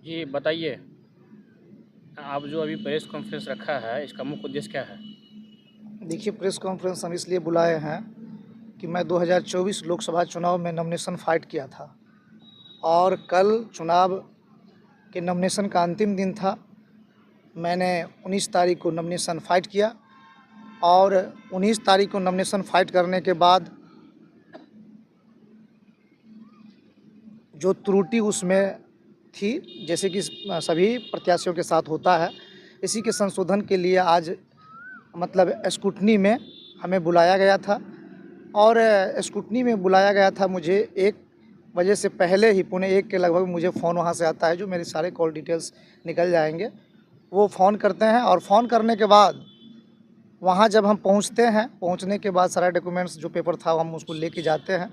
जी बताइए, आप जो अभी प्रेस कॉन्फ्रेंस रखा है, इसका मुख्य उद्देश्य क्या है? देखिए, प्रेस कॉन्फ्रेंस हम इसलिए बुलाए हैं कि मैं 2024 लोकसभा चुनाव में नॉमिनेशन फाइट किया था और कल चुनाव के नॉमिनेशन का अंतिम दिन था। मैंने 19 तारीख को नॉमिनेशन फाइट किया और 19 तारीख को नॉमिनेशन फाइट करने के बाद जो त्रुटि उसमें थी, जैसे कि सभी प्रत्याशियों के साथ होता है, इसी के संशोधन के लिए आज मतलब स्क्रूटनी में हमें बुलाया गया था और स्क्रूटनी में बुलाया गया था। मुझे 1 बजे से पहले ही, पौने 1 के लगभग मुझे फ़ोन वहाँ से आता है, जो मेरे सारे कॉल डिटेल्स निकल जाएंगे। वो फ़ोन करते हैं और फ़ोन करने के बाद वहाँ जब हम पहुँचते हैं, पहुँचने के बाद सारा डॉक्यूमेंट्स जो पेपर था हम उसको लेके जाते हैं।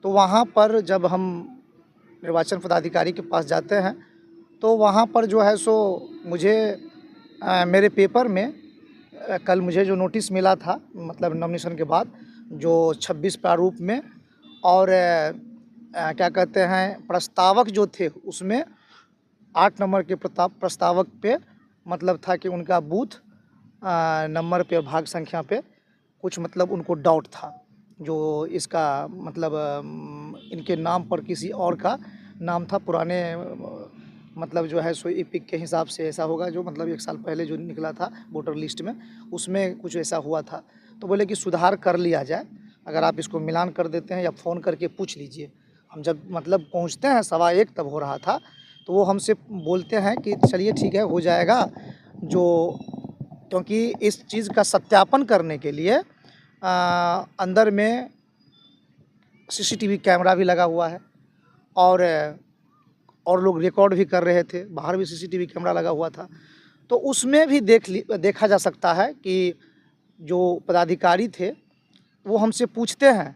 तो वहाँ पर जब हम निर्वाचन पदाधिकारी के पास जाते हैं तो वहाँ पर जो है सो मुझे मेरे पेपर में कल मुझे जो नोटिस मिला था, मतलब नॉमिनेशन के बाद, जो 26 प्रारूप में और क्या कहते हैं, प्रस्तावक जो थे उसमें 8 नंबर के प्रस्तावक पे मतलब था कि उनका बूथ नंबर पे, भाग संख्या पे कुछ मतलब उनको डाउट था, जो इसका मतलब इनके नाम पर किसी और का नाम था। पुराने मतलब जो है सो ईपिक के हिसाब से ऐसा होगा, जो मतलब 1 साल पहले जो निकला था वोटर लिस्ट में, उसमें कुछ ऐसा हुआ था। तो बोले कि सुधार कर लिया जाए, अगर आप इसको मिलान कर देते हैं या फ़ोन करके पूछ लीजिए। हम जब मतलब पहुंचते हैं 1:15 तब हो रहा था, तो वो हमसे बोलते हैं कि चलिए ठीक है, हो जाएगा। जो क्योंकि इस चीज़ का सत्यापन करने के लिए अंदर में सीसीटीवी कैमरा भी लगा हुआ है और लोग रिकॉर्ड भी कर रहे थे, बाहर भी सीसीटीवी कैमरा लगा हुआ था। तो उसमें भी देखा जा सकता है कि जो पदाधिकारी थे वो हमसे पूछते हैं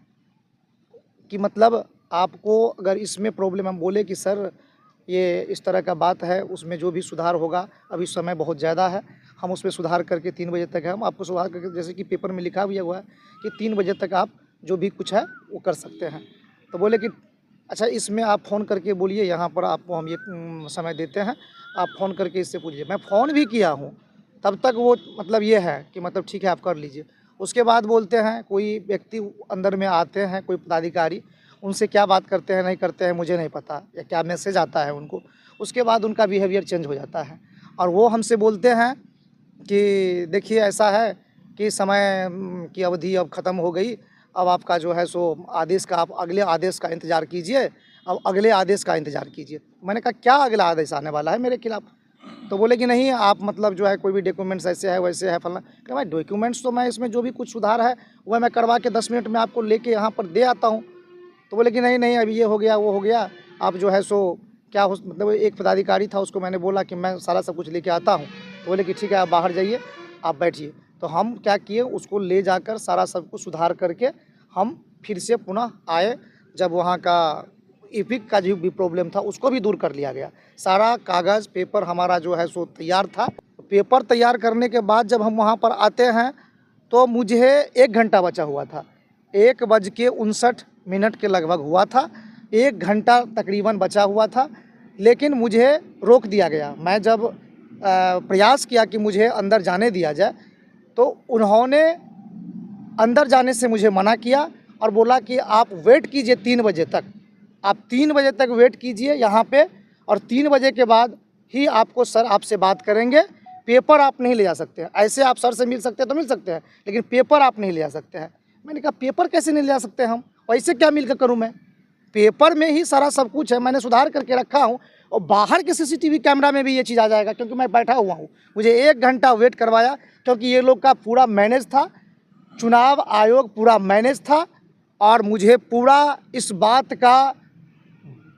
कि मतलब आपको अगर इसमें प्रॉब्लम, हम बोले कि सर ये इस तरह का बात है, उसमें जो भी सुधार होगा, अभी समय बहुत ज़्यादा है, हम उसमें सुधार करके 3 बजे तक है, हम आपको सुधार करके, जैसे कि पेपर में लिखा भी हुआ है कि 3 बजे तक आप जो भी कुछ है वो कर सकते हैं। तो बोले कि अच्छा, इसमें आप फ़ोन करके बोलिए, यहाँ पर आपको हम ये समय देते हैं, आप फ़ोन करके इससे पूछिए। मैं फ़ोन भी किया हूँ, तब तक वो मतलब ये है कि मतलब ठीक है आप कर लीजिए। उसके बाद बोलते हैं, कोई व्यक्ति अंदर में आते हैं, कोई पदाधिकारी, उनसे क्या बात करते हैं नहीं करते हैं मुझे नहीं पता, या क्या मैसेज आता है उनको, उसके बाद उनका बिहेवियर चेंज हो जाता है और वो हमसे बोलते हैं कि देखिए ऐसा है कि समय की अवधि अब ख़त्म हो गई, अब आपका जो है सो आदेश का, आप अगले आदेश का इंतज़ार कीजिए, अब अगले आदेश का इंतज़ार कीजिए। मैंने कहा क्या अगला आदेश आने वाला है मेरे खिलाफ़? तो बोले कि नहीं, आप मतलब जो है कोई भी डॉक्यूमेंट्स ऐसे है वैसे है फलाना। कहा भाई डॉक्यूमेंट्स तो मैं इसमें जो भी कुछ सुधार है वह मैं करवा के 10 मिनट में आपको लेके यहाँ पर दे आता हूँ। तो बोले कि नहीं नहीं, अभी ये हो गया वो हो गया, आप जो है सो क्या हो, मतलब एक पदाधिकारी था, उसको मैंने बोला कि मैं सारा सब कुछ लेके आता हूँ। तो बोले कि ठीक है आप बाहर जाइए, आप बैठिए। तो हम क्या किए, उसको ले जाकर सारा सब कुछ सुधार करके हम फिर से पुनः आए। जब वहाँ का ईपिक का जो भी प्रॉब्लम था उसको भी दूर कर लिया गया। सारा कागज़ पेपर हमारा जो है सो तैयार था। पेपर तैयार करने के बाद जब हम वहाँ पर आते हैं तो मुझे 1 घंटा बचा हुआ था, 1:59 के लगभग हुआ था, 1 घंटा तकरीबन बचा हुआ था, लेकिन मुझे रोक दिया गया। मैं जब प्रयास किया कि मुझे अंदर जाने दिया जाए, तो उन्होंने अंदर जाने से मुझे मना किया और बोला कि आप वेट कीजिए 3 बजे तक, आप 3 बजे तक वेट कीजिए यहाँ पे, और 3 बजे के बाद ही आपको सर आपसे बात करेंगे। पेपर आप नहीं ले जा सकते हैं, ऐसे आप सर से मिल सकते हैं तो मिल सकते हैं, लेकिन पेपर आप नहीं ले जा सकते हैं। मैंने कहा पेपर कैसे नहीं ले जा सकते हम, वैसे क्या मिल कर करूँ मैं, पेपर में ही सारा सब कुछ है, मैंने सुधार करके रखा हूँ और बाहर के सीसीटीवी कैमरा में भी ये चीज़ आ जाएगा, क्योंकि मैं बैठा हुआ हूँ। मुझे 1 घंटा वेट करवाया, क्योंकि ये लोग का पूरा मैनेज था, चुनाव आयोग पूरा मैनेज था, और मुझे पूरा इस बात का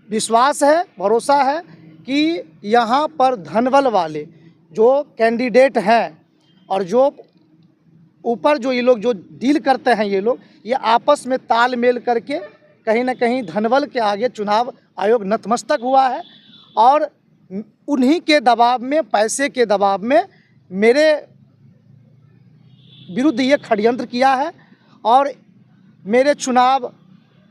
विश्वास है, भरोसा है कि यहाँ पर धनबल वाले जो कैंडिडेट हैं और जो ऊपर जो ये लोग जो डील करते हैं, ये आपस में तालमेल करके कहीं ना कहीं धनबल के आगे चुनाव आयोग नतमस्तक हुआ है, और उन्हीं के दबाव में, पैसे के दबाव में मेरे विरुद्ध ये षड्यंत्र किया है और मेरे चुनाव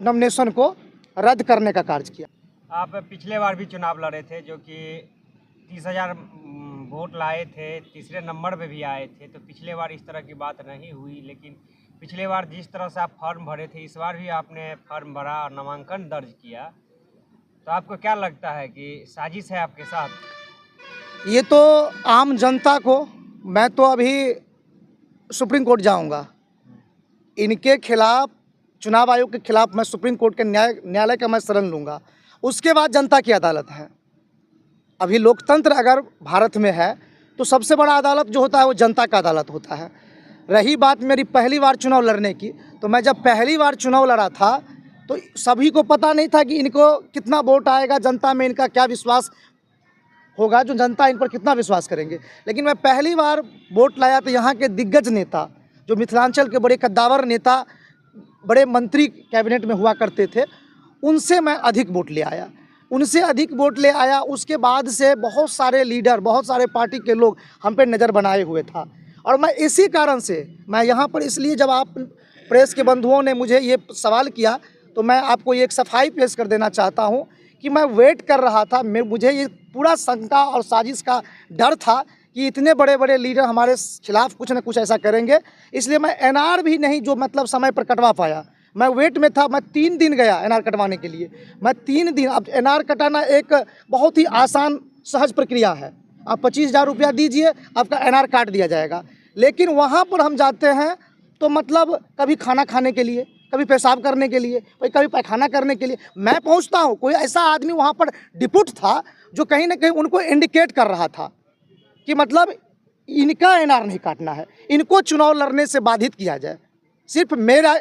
नॉमिनेशन को रद्द करने का कार्य किया। आप पिछले बार भी चुनाव लड़े थे, जो कि 30,000 वोट लाए थे, तीसरे नंबर पे भी आए थे, तो पिछले बार इस तरह की बात नहीं हुई। लेकिन पिछले बार जिस तरह से आप फॉर्म भरे थे, इस बार भी आपने फॉर्म भरा और नामांकन दर्ज किया, तो आपको क्या लगता है कि साजिश है आपके साथ? ये तो आम जनता को, मैं तो अभी सुप्रीम कोर्ट जाऊंगा, इनके खिलाफ, चुनाव आयोग के खिलाफ मैं सुप्रीम कोर्ट के न्यायालय का मैं शरण लूँगा। उसके बाद जनता की अदालत है। अभी लोकतंत्र अगर भारत में है तो सबसे बड़ा अदालत जो होता है वो जनता का अदालत होता है। रही बात मेरी पहली बार चुनाव लड़ने की, तो मैं जब पहली बार चुनाव लड़ा था तो सभी को पता नहीं था कि इनको कितना वोट आएगा, जनता में इनका क्या विश्वास होगा, जो जनता इन पर कितना विश्वास करेंगे। लेकिन मैं पहली बार वोट लाया तो यहाँ के दिग्गज नेता, जो मिथिलांचल के बड़े कद्दावर नेता, बड़े मंत्री कैबिनेट में हुआ करते थे, उनसे मैं अधिक वोट ले आया, उनसे अधिक वोट ले आया। उसके बाद से बहुत सारे लीडर, बहुत सारे पार्टी के लोग हम पे नज़र बनाए हुए था। और मैं इसी कारण से मैं यहाँ पर, इसलिए जब आप प्रेस के बंधुओं ने मुझे ये सवाल किया तो मैं आपको ये एक सफाई पेश कर देना चाहता हूँ कि मैं वेट कर रहा था। मुझे ये पूरा शंका और साजिश का डर था कि इतने बड़े बड़े लीडर हमारे खिलाफ कुछ न कुछ ऐसा करेंगे, इसलिए मैं एनआर भी नहीं जो मतलब समय पर कटवा पाया। मैं वेट में था, मैं 3 दिन गया एनआर कटवाने के लिए, मैं 3 दिन। अब एनआर कटाना एक बहुत ही आसान सहज प्रक्रिया है, आप 25,000 रुपया दीजिए, आपका एनआर काट दिया जाएगा। लेकिन वहाँ पर हम जाते हैं तो मतलब कभी खाना खाने के लिए, कभी पेशाब करने के लिए, कभी पैखाना करने के लिए मैं पहुँचता हूँ। कोई ऐसा आदमी वहाँ पर डिपुट था जो कहीं ना कहीं उनको इंडिकेट कर रहा था कि मतलब इनका एनआर नहीं काटना है, इनको चुनाव लड़ने से बाधित किया जाए। सिर्फ मेरा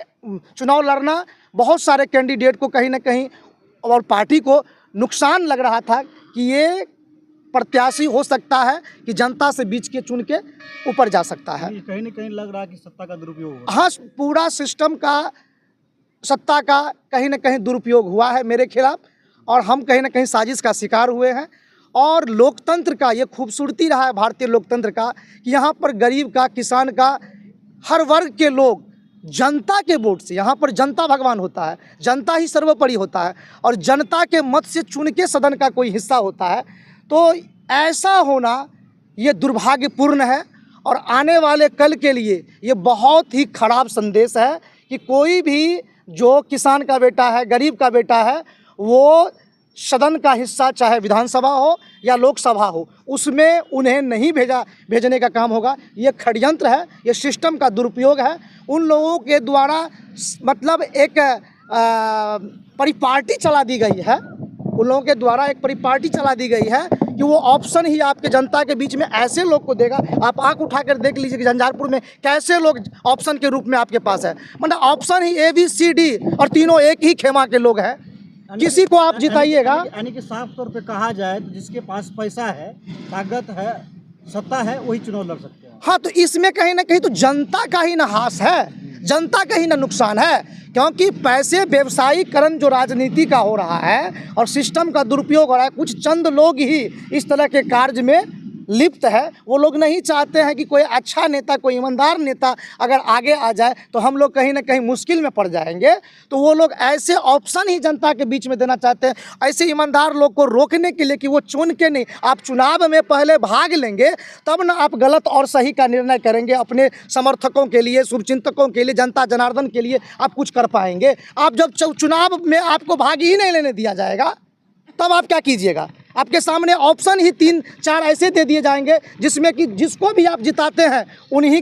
चुनाव लड़ना बहुत सारे कैंडिडेट को कहीं ना कहीं और पार्टी को नुकसान लग रहा था कि ये प्रत्याशी हो सकता है कि जनता से बीच के चुन के ऊपर जा सकता है। कहीं ना कहीं लग रहा है कि सत्ता का दुरुपयोग हुआ। हाँ, पूरा सिस्टम का, सत्ता का कहीं ना कहीं दुरुपयोग हुआ है मेरे खिलाफ, और हम कहीं ना कहीं साजिश का शिकार हुए हैं। और लोकतंत्र का ये खूबसूरती रहा है भारतीय लोकतंत्र का कि यहाँ पर गरीब का, किसान का, हर वर्ग के लोग जनता के वोट से, यहाँ पर जनता भगवान होता है, जनता ही सर्वोपरि होता है, और जनता के मत से चुन के सदन का कोई हिस्सा होता है। तो ऐसा होना ये दुर्भाग्यपूर्ण है, और आने वाले कल के लिए ये बहुत ही खराब संदेश है कि कोई भी जो किसान का बेटा है, गरीब का बेटा है, वो सदन का हिस्सा, चाहे विधानसभा हो या लोकसभा हो, उसमें उन्हें नहीं भेजने का काम होगा। ये षड्यंत्र है, ये सिस्टम का दुरुपयोग है। उन लोगों के द्वारा मतलब एक परिपाटी चला दी गई है, उन लोगों के द्वारा एक परिपाटी चला दी गई है कि वो ऑप्शन ही आपके जनता के बीच में ऐसे लोग को देगा। आप आंख उठाकर देख लीजिए कि झंझारपुर में कैसे लोग ऑप्शन के रूप में आपके पास है, मतलब ऑप्शन ही ABCD, और तीनों एक ही खेमा के लोग हैं। किसी को आप जिताइएगा, यानी कि साफ तौर पे कहा जाए तो जिसके पास पैसा है, ताकत है, सत्ता है, वही चुनाव लड़ सकते हैं। हाँ, तो इसमें कहीं ना कहीं तो जनता का ही ना हास है, जनता का ही ना नुकसान है, क्योंकि पैसे व्यवसायीकरण जो राजनीति का हो रहा है और सिस्टम का दुरुपयोग हो रहा है। कुछ चंद लोग ही इस तरह के कार्य में लिप्त है। वो लोग नहीं चाहते हैं कि कोई अच्छा नेता, कोई ईमानदार नेता अगर आगे आ जाए तो हम लोग कहीं ना कहीं मुश्किल में पड़ जाएंगे। तो वो लोग ऐसे ऑप्शन ही जनता के बीच में देना चाहते हैं, ऐसे ईमानदार लोग को रोकने के लिए कि वो चुन के नहीं, आप चुनाव में पहले भाग लेंगे तब ना आप गलत और सही का निर्णय करेंगे। अपने समर्थकों के लिए, शुभचिंतकों के लिए, जनता जनार्दन के लिए आप कुछ कर पाएंगे। आप जब चुनाव में आपको भाग ही नहीं लेने दिया जाएगा तब आप क्या कीजिएगा? आपके सामने ऑप्शन ही 3-4 ऐसे दे दिए जाएंगे जिसमें कि जिसको भी आप जिताते हैं उन्हीं का